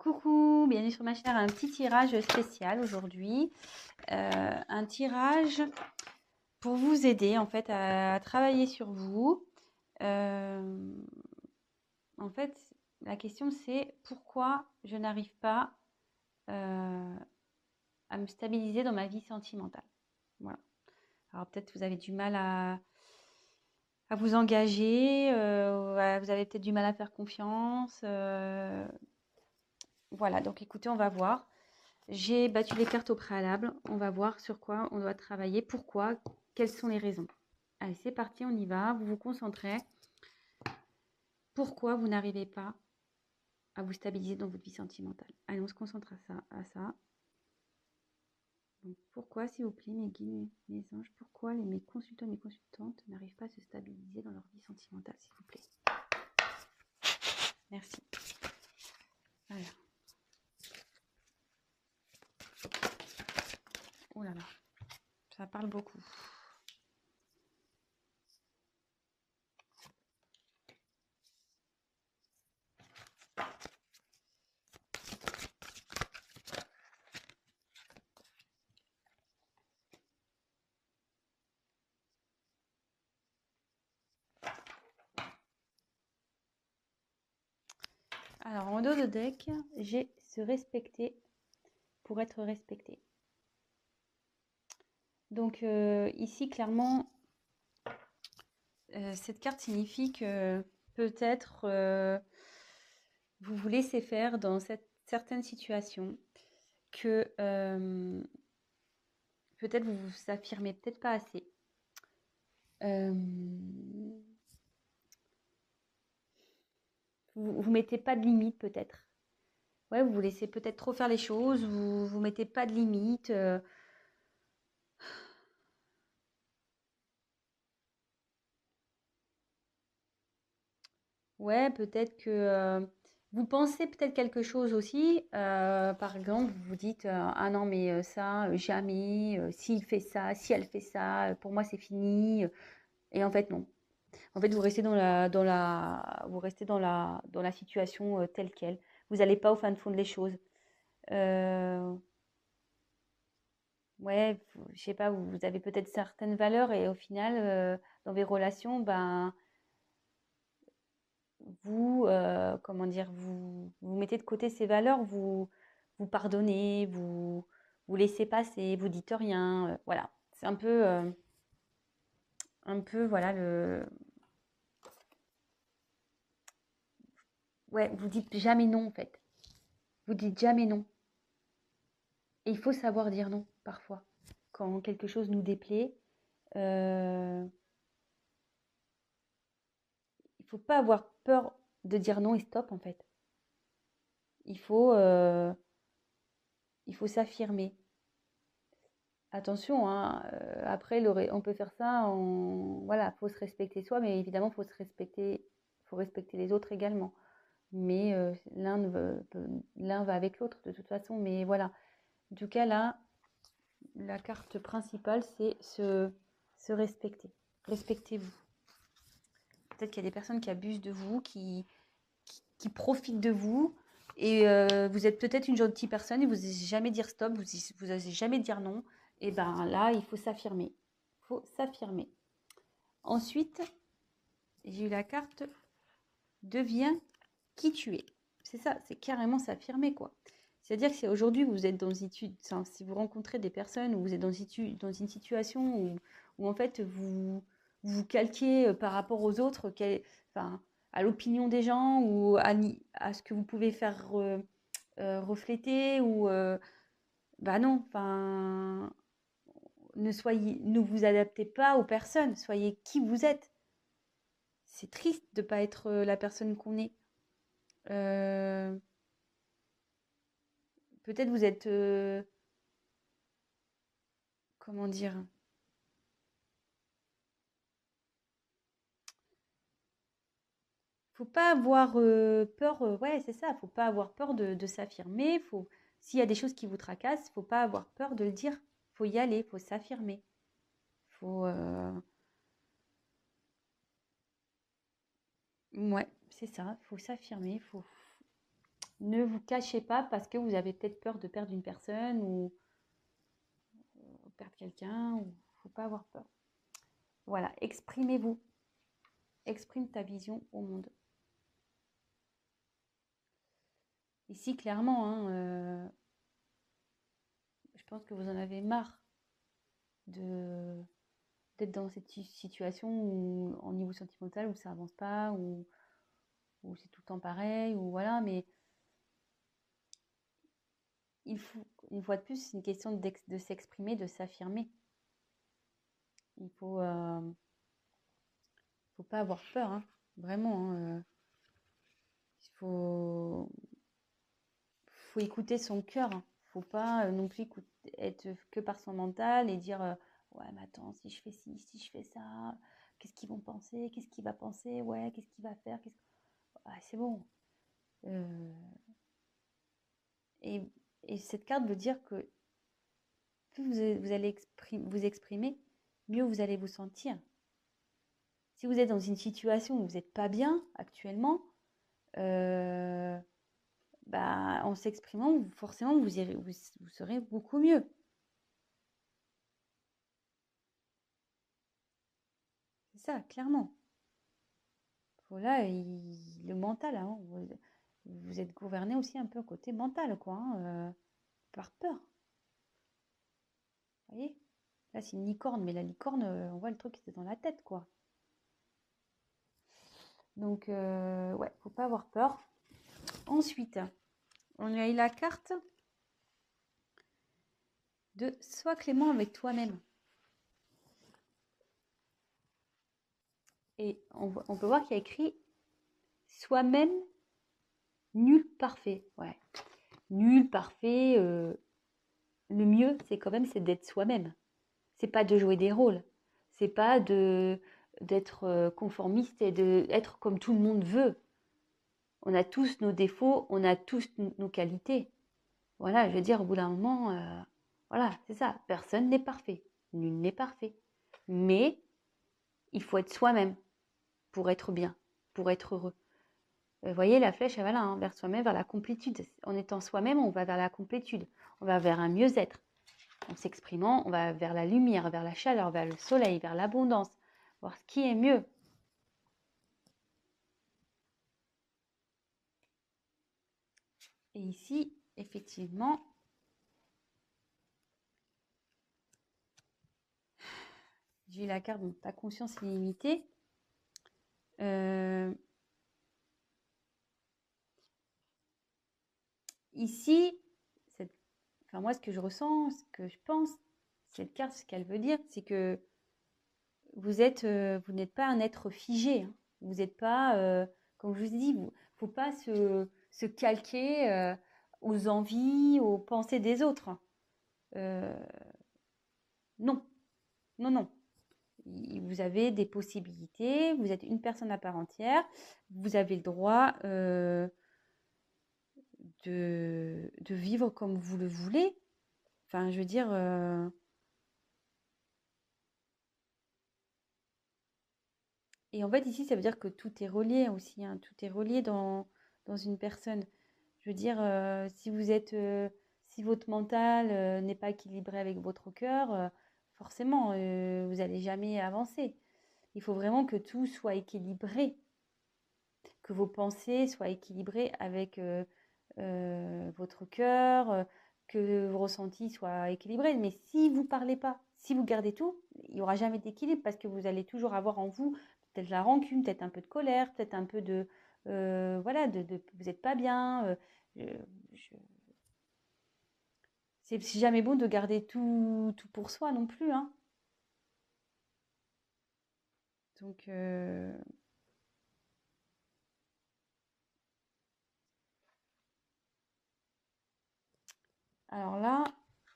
Coucou, bienvenue sur ma chaîne. Un petit tirage spécial aujourd'hui. Un tirage pour vous aider en fait à travailler sur vous. Euh, En fait, la question c'est pourquoi je n'arrive pas à me stabiliser dans ma vie sentimentale. Voilà. Alors peut-être vous avez du mal à vous engager, vous avez peut-être du mal à faire confiance. Voilà, donc écoutez, on va voir. J'ai battu les cartes au préalable. On va voir sur quoi on doit travailler, pourquoi, quelles sont les raisons. Allez, c'est parti, on y va. Vous vous concentrez. Pourquoi vous n'arrivez pas à vous stabiliser dans votre vie sentimentale? Allez, on se concentre à ça. Donc, pourquoi, s'il vous plaît, mes guides, mes anges, pourquoi mes consultants et mes consultantes n'arrivent pas à se stabiliser dans leur vie sentimentale, s'il vous plaît? Merci. Voilà. Oh là là, ça parle beaucoup. Alors, en dos de deck, j'ai se respecter pour être respecté. Donc, ici, clairement, cette carte signifie que peut-être vous vous laissez faire dans certaines situations, que peut-être vous vous affirmez peut-être pas assez. Vous mettez pas de limite peut-être. Ouais, vous vous laissez peut-être trop faire les choses, vous mettez pas de limite. Ouais, peut-être que vous pensez peut-être quelque chose aussi. Par exemple, vous vous dites ah non mais ça jamais. S'il fait ça, si elle fait ça, pour moi c'est fini. Et en fait non. En fait, vous restez vous restez dans la situation telle quelle. Vous n'allez pas au fin de fond des choses. Euh, ouais, je sais pas, vous avez peut-être certaines valeurs et au final, dans vos relations, ben vous, comment dire, vous mettez de côté ces valeurs, vous pardonnez, vous laissez passer, vous dites rien. Voilà, c'est un peu, voilà le. Ouais, vous dites jamais non en fait. Vous dites jamais non. Et il faut savoir dire non parfois. Quand quelque chose nous déplaît, euh, il faut pas avoir peur de dire non et stop en fait. Il faut, euh, il faut s'affirmer. Attention, hein, après, on peut faire ça, voilà, faut se respecter soi, mais évidemment, faut respecter les autres également. Mais l'un va avec l'autre de toute façon. Mais voilà, en tout cas là, la carte principale, c'est se respecter. Respectez-vous. Peut-être qu'il y a des personnes qui abusent de vous, qui profitent de vous. Et vous êtes peut-être une gentille personne et vous n'osez jamais dire stop, vous n'osez jamais dire non. Et ben là, il faut s'affirmer. Il faut s'affirmer. Ensuite, j'ai eu la carte deviens qui tu es. C'est ça, c'est carrément s'affirmer quoi. C'est-à-dire que si aujourd'hui vous êtes dans une situation, si vous rencontrez des personnes ou vous êtes dans une situation où en fait vous calquez par rapport aux autres, enfin, à l'opinion des gens ou à ce que vous pouvez faire refléter ou bah non, enfin ne vous adaptez pas aux personnes, soyez qui vous êtes. C'est triste de ne pas être la personne qu'on est. Euh, Peut-être vous êtes, comment dire, faut pas avoir peur, ouais, c'est ça, faut pas avoir peur de s'affirmer. S'il y a des choses qui vous tracassent, faut pas avoir peur de le dire. Faut y aller, faut s'affirmer. Faut, ouais, c'est ça, faut s'affirmer. Ne vous cachez pas parce que vous avez peut-être peur de perdre une personne ou perdre quelqu'un. Il ne faut pas avoir peur. Voilà, exprimez-vous. Exprime ta vision au monde. Ici, clairement, hein, je pense que vous en avez marre d'être dans cette situation où, en niveau sentimental où ça avance pas, où c'est tout le temps pareil, ou voilà, mais il faut, une fois de plus, c'est une question de s'exprimer, de s'affirmer. Il faut pas avoir peur, hein, vraiment. Hein, il faut écouter son cœur. Hein. Faut pas non plus être que par son mental et dire ouais, mais attends, si je fais ci, si je fais ça, qu'est-ce qu'ils vont penser, qu'est-ce qu'il va penser, ouais, qu'est-ce qu'il va faire, ah, c'est bon. Et, cette carte veut dire que plus vous allez vous exprimer, mieux vous allez vous sentir. Si vous êtes dans une situation où vous n'êtes pas bien actuellement, bah, en s'exprimant, forcément, vous serez beaucoup mieux. C'est ça, clairement. Voilà, le mental, hein, vous êtes gouverné aussi un peu côté mental, quoi, hein, par peur. Vous voyez? Là, c'est une licorne, mais la licorne, on voit le truc qui était dans la tête, quoi. Donc, ouais, faut pas avoir peur. Ensuite, on a eu la carte de sois clément avec toi-même. Et on peut voir qu'il y a écrit soi-même nul parfait. Ouais. Nul parfait. Le mieux, c'est quand même d'être soi-même. C'est pas de jouer des rôles. C'est pas d'être conformiste et d'être comme tout le monde veut. On a tous nos défauts, on a tous nos qualités. Voilà, je veux dire, au bout d'un moment, voilà, c'est ça. Personne n'est parfait. Nul n'est parfait. Mais il faut être soi-même pour être bien, pour être heureux. Vous voyez, la flèche, elle va là, hein, vers soi-même, vers la complétude. En étant soi-même, on va vers la complétude. On va vers un mieux-être. En s'exprimant, on va vers la lumière, vers la chaleur, vers le soleil, vers l'abondance. Voir ce qui est mieux. Et ici, effectivement, j'ai la carte de ta conscience illimitée. Ici, moi, ce que je ressens, ce que je pense, cette carte, ce qu'elle veut dire, c'est que vous n'êtes pas un être figé. Hein. Vous n'êtes pas, comme je vous ai dit, il ne faut pas se calquer aux envies, aux pensées des autres. Non, non, non. Vous avez des possibilités, vous êtes une personne à part entière, vous avez le droit de vivre comme vous le voulez. Enfin, je veux dire, et en fait, ici, ça veut dire que tout est relié aussi, hein, tout est relié dans une personne. Je veux dire, si votre mental n'est pas équilibré avec votre cœur, forcément, vous n'allez jamais avancer. Il faut vraiment que tout soit équilibré, que vos pensées soient équilibrées avec votre cœur, que vos ressentis soient équilibrés. Mais si vous ne parlez pas, si vous gardez tout, il n'y aura jamais d'équilibre parce que vous allez toujours avoir en vous peut-être la rancune, peut-être un peu de colère, peut-être un peu de... voilà, vous n'êtes pas bien. C'est jamais bon de garder tout pour soi non plus. Hein. Donc, alors là,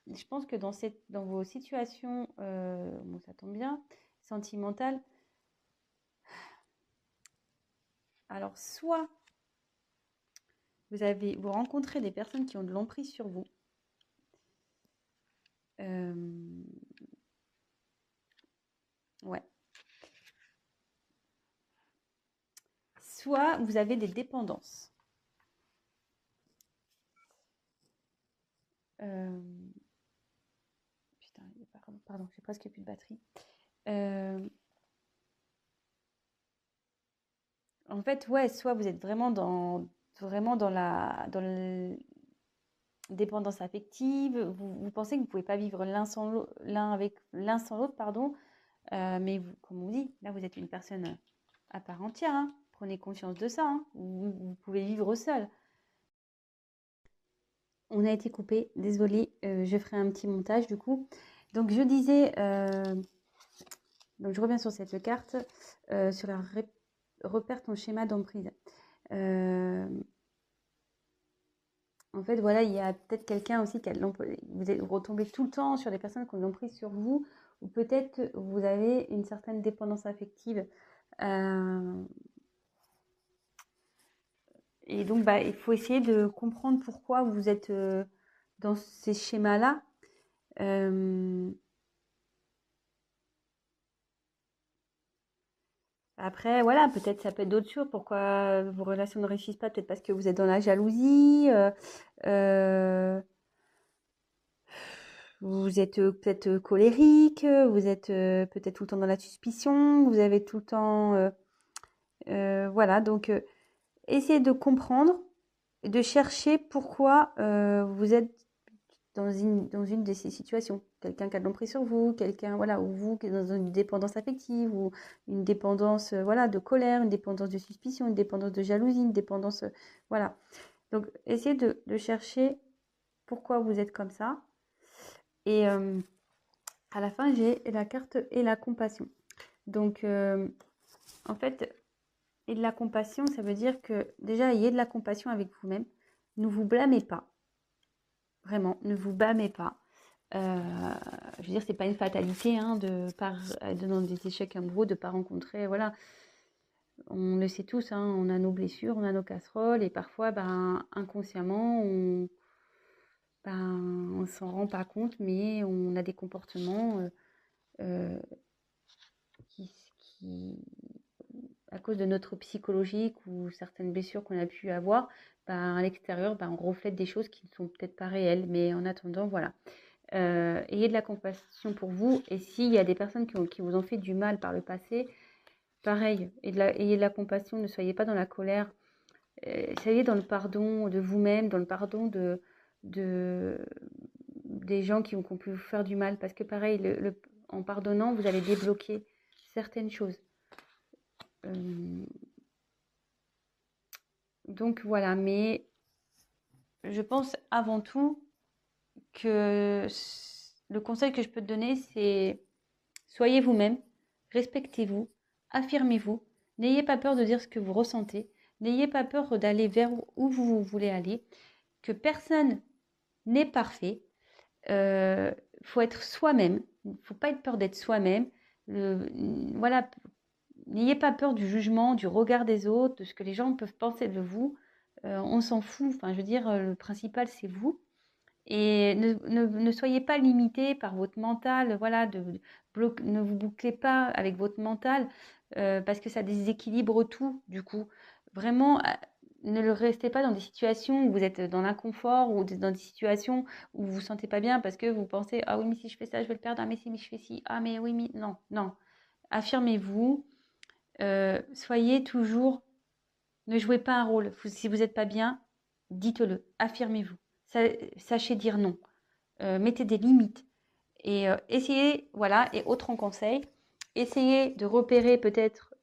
je pense que dans vos situations, bon, ça tombe bien, sentimentales, alors soit vous rencontrez des personnes qui ont de l'emprise sur vous. Ouais. Soit vous avez des dépendances. Euh, Putain, pardon, j'ai presque plus de batterie. Euh, En fait, ouais, soit vous êtes vraiment dans la dépendance affective, vous pensez que vous pouvez pas vivre l'un sans l'autre, pardon, mais comme on dit, là vous êtes une personne à part entière, hein. Prenez conscience de ça, hein. Vous pouvez vivre seul. On a été coupé, désolée, je ferai un petit montage du coup. Donc je disais, donc je reviens sur cette carte, sur la repère ton schéma d'emprise. Euh, En fait, voilà, il y a peut-être quelqu'un aussi qui a vous retombez tout le temps sur des personnes qui ont l'emprise sur vous, ou peut-être vous avez une certaine dépendance affective. Euh, et donc, bah, il faut essayer de comprendre pourquoi vous êtes dans ces schémas-là. Euh, Après, voilà, peut-être ça peut être d'autres choses. Pourquoi vos relations ne réussissent pas? Peut-être parce que vous êtes dans la jalousie. Euh, Vous êtes peut-être colérique, vous êtes peut-être tout le temps dans la suspicion, vous avez tout le temps... voilà, donc essayez de comprendre et de chercher pourquoi vous êtes dans une de ces situations. Quelqu'un qui a de l'emprise sur vous, quelqu'un, voilà, ou vous qui est dans une dépendance affective, ou une dépendance, voilà, de colère, une dépendance de suspicion, une dépendance de jalousie, une dépendance, voilà. Donc, essayez de chercher pourquoi vous êtes comme ça. Et à la fin, j'ai la carte et la compassion. Donc, en fait, et de la compassion, ça veut dire que déjà, ayez de la compassion avec vous-même. Ne vous blâmez pas. Vraiment, ne vous blâmez pas. Je veux dire, c'est pas une fatalité hein, de dans des échecs amoureux, de ne pas rencontrer. Voilà, on le sait tous, hein, on a nos blessures, on a nos casseroles, et parfois, ben, inconsciemment, on s'en rend pas compte, mais on a des comportements euh, qui, qui, à cause de notre psychologique ou certaines blessures qu'on a pu avoir, ben, à l'extérieur, ben, on reflète des choses qui ne sont peut-être pas réelles. Mais en attendant, voilà. Ayez de la compassion pour vous. Et s'il y a des personnes qui vous ont fait du mal par le passé, pareil, ayez de la compassion. Ne soyez pas dans la colère. Soyez dans le pardon de vous-même, dans le pardon de, des gens qui ont pu vous faire du mal. Parce que pareil, en pardonnant, vous allez débloquer certaines choses. Donc voilà, mais je pense avant tout que le conseil que je peux te donner, c'est soyez vous-même, respectez-vous, affirmez-vous, n'ayez pas peur de dire ce que vous ressentez, n'ayez pas peur d'aller vers où vous voulez aller, que personne n'est parfait. Faut être soi-même, il ne faut pas être peur d'être soi-même. Voilà, n'ayez pas peur du jugement, du regard des autres, de ce que les gens peuvent penser de vous. On s'en fout. Enfin, je veux dire, le principal, c'est vous. Et ne soyez pas limité par votre mental. Voilà, ne vous bouclez pas avec votre mental parce que ça déséquilibre tout, du coup. Vraiment, ne restez pas dans des situations où vous êtes dans l'inconfort ou dans des situations où vous ne vous sentez pas bien parce que vous pensez, ah oui, mais si je fais ça, je vais le perdre. Ah, mais si je fais ci. Ah, mais oui, mais non, non. Affirmez-vous. Soyez toujours, ne jouez pas un rôle. Si vous n'êtes pas bien, dites-le, affirmez-vous. Sachez dire non. Mettez des limites. Et essayez, voilà, et autre en conseil, essayez de repérer peut-être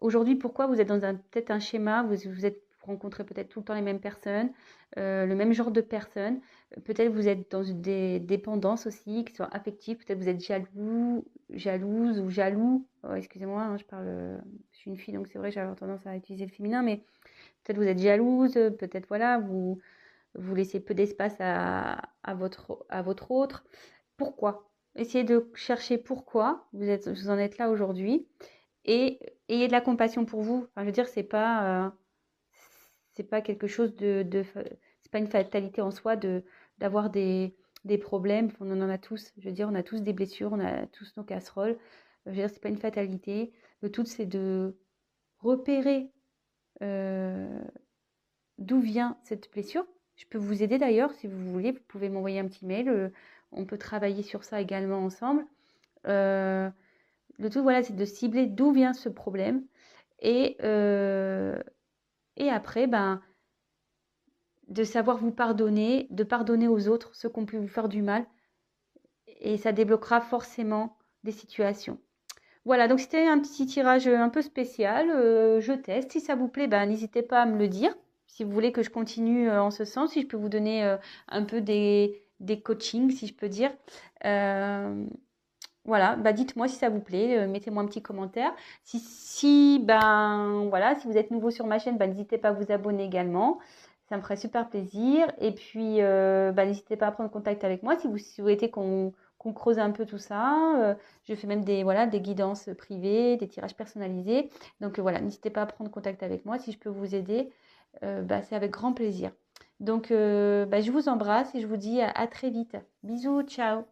aujourd'hui pourquoi vous êtes dans peut-être un schéma, vous êtes rencontrez peut-être tout le temps les mêmes personnes, le même genre de personnes. Peut-être vous êtes dans des dépendances aussi, qui sont affectives. Peut-être vous êtes jalouse ou jaloux. Oh, excusez-moi, hein, je suis une fille, donc c'est vrai, j'avais tendance à utiliser le féminin, mais peut-être vous êtes jalouse, peut-être voilà, vous laissez peu d'espace à votre autre. Pourquoi? Essayez de chercher pourquoi vous en êtes là aujourd'hui et ayez de la compassion pour vous. Enfin, je veux dire, c'est pas quelque chose c'est pas une fatalité en soi d'avoir des problèmes. On en a tous. Je veux dire, on a tous des blessures, on a tous nos casseroles. Je veux dire, c'est pas une fatalité. Le tout, c'est de repérer euh, d'où vient cette blessure. Je peux vous aider d'ailleurs, si vous voulez, vous pouvez m'envoyer un petit mail. On peut travailler sur ça également ensemble. Le tout, voilà, c'est de cibler d'où vient ce problème. Et après, ben, de savoir vous pardonner, de pardonner aux autres ceux qui ont pu vous faire du mal. Et ça débloquera forcément des situations. Voilà, donc c'était un petit tirage un peu spécial. Je teste. Si ça vous plaît, ben, n'hésitez pas à me le dire. Si vous voulez que je continue en ce sens, si je peux vous donner un peu des coachings, si je peux dire. Voilà, bah dites-moi si ça vous plaît, mettez-moi un petit commentaire. Ben voilà, si vous êtes nouveau sur ma chaîne, ben, n'hésitez pas à vous abonner également. Ça me ferait super plaisir. Et puis, bah, n'hésitez pas à prendre contact avec moi si vous souhaitez qu'on creuse un peu tout ça. Je fais même des guidances privées, des tirages personnalisés. Donc voilà, n'hésitez pas à prendre contact avec moi. Si je peux vous aider, bah, c'est avec grand plaisir. Donc, bah, je vous embrasse et je vous dis à très vite. Bisous, ciao.